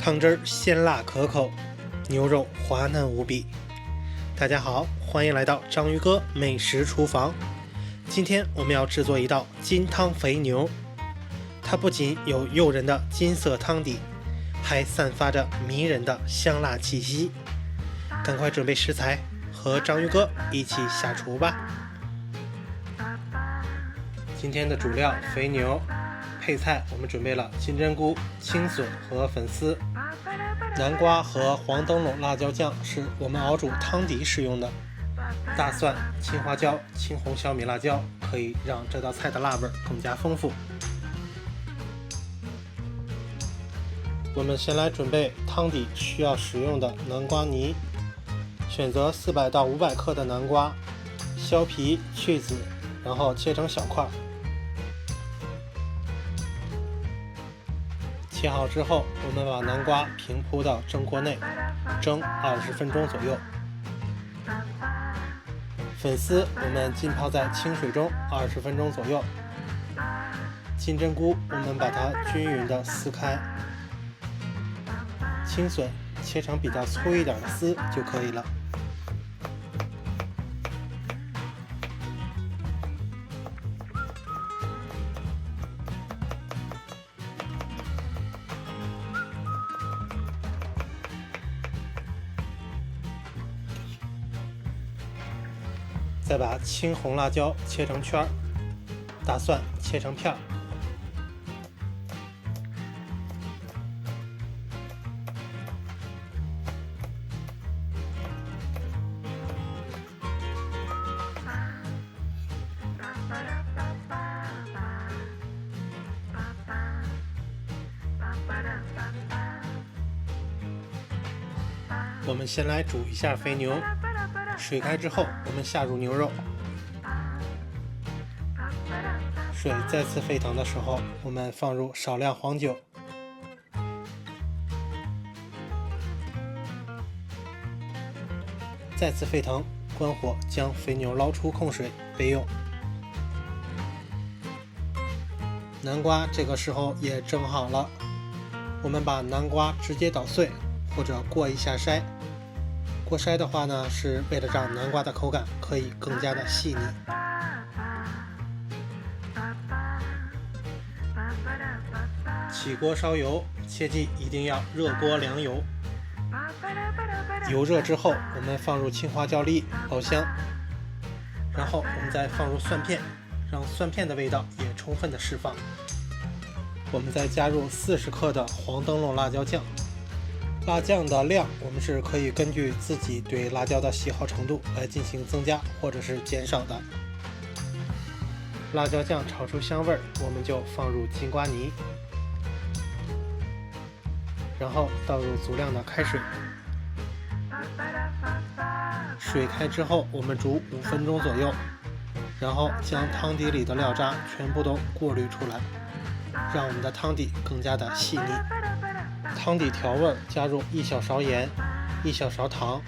汤汁鲜辣可口，牛肉滑嫩无比。大家好，欢迎来到章鱼哥美食厨房。今天我们要制作一道金汤肥牛，它不仅有诱人的金色汤底，还散发着迷人的香辣气息。赶快准备食材，和章鱼哥一起下厨吧。今天的主料肥牛，配菜我们准备了金针菇、青笋和粉丝。南瓜和黄灯笼辣椒酱是我们熬煮汤底使用的。大蒜、青花椒、青红小米辣椒可以让这道菜的辣味更加丰富。我们先来准备汤底需要使用的南瓜泥，选择400到500克的南瓜，削皮去籽，然后切成小块。切好之后，我们把南瓜平铺到蒸锅内，蒸20分钟左右。粉丝我们浸泡在清水中20分钟左右。金针菇我们把它均匀的撕开。青笋切成比较粗一点的丝就可以了。再把青红辣椒切成圈，大蒜切成片。我们先来煮一下肥牛，水开之后，我们下入牛肉。水再次沸腾的时候，我们放入少量黄酒。再次沸腾，关火，将肥牛捞出控水备用。南瓜这个时候也蒸好了，我们把南瓜直接捣碎，或者过一下筛。过筛的话呢，是为了让南瓜的口感可以更加的细腻。起锅烧油，切记一定要热锅凉油。油热之后，我们放入青花椒粒爆香，然后我们再放入蒜片，让蒜片的味道也充分的释放。我们再加入40克的黄灯笼辣椒酱。辣酱的量我们是可以根据自己对辣椒的喜好程度来进行增加或者是减少的。辣椒酱炒出香味儿，我们就放入金瓜泥，然后倒入足量的开水。水开之后，我们煮5分钟左右，然后将汤底里的料渣全部都过滤出来，让我们的汤底更加的细腻。汤底调味，加入1小勺盐、1小勺糖、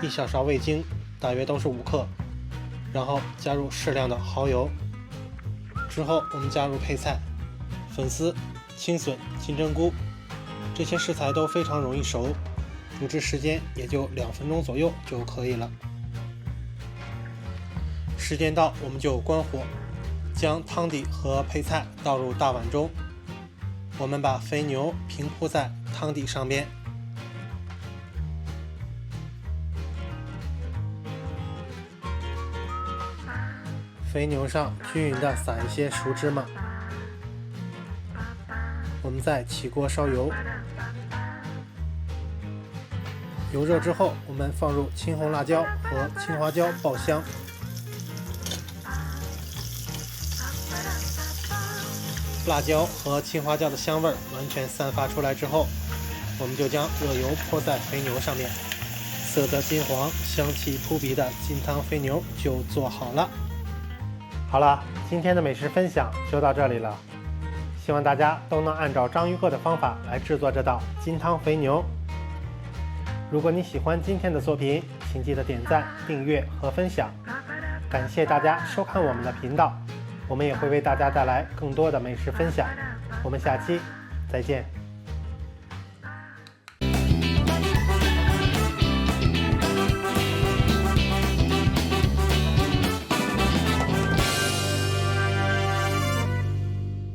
1小勺味精，大约都是5克，然后加入适量的蚝油。之后我们加入配菜，粉丝、青笋、金针菇，这些食材都非常容易熟，煮制时间也就2分钟左右就可以了。时间到，我们就关火，将汤底和配菜倒入大碗中。我们把肥牛平铺在汤底上边，肥牛上均匀的撒一些熟芝麻。我们再起锅烧油，油热之后，我们放入青红辣椒和青花椒爆香。辣椒和青花椒的香味完全散发出来之后，我们就将热油泼在肥牛上面，色泽金黄、香气扑鼻的金汤肥牛就做好了。好了，今天的美食分享就到这里了，希望大家都能按照章鱼哥的方法来制作这道金汤肥牛。如果你喜欢今天的作品，请记得点赞、订阅和分享。感谢大家收看我们的频道，我们也会为大家带来更多的美食分享。我们下期再见。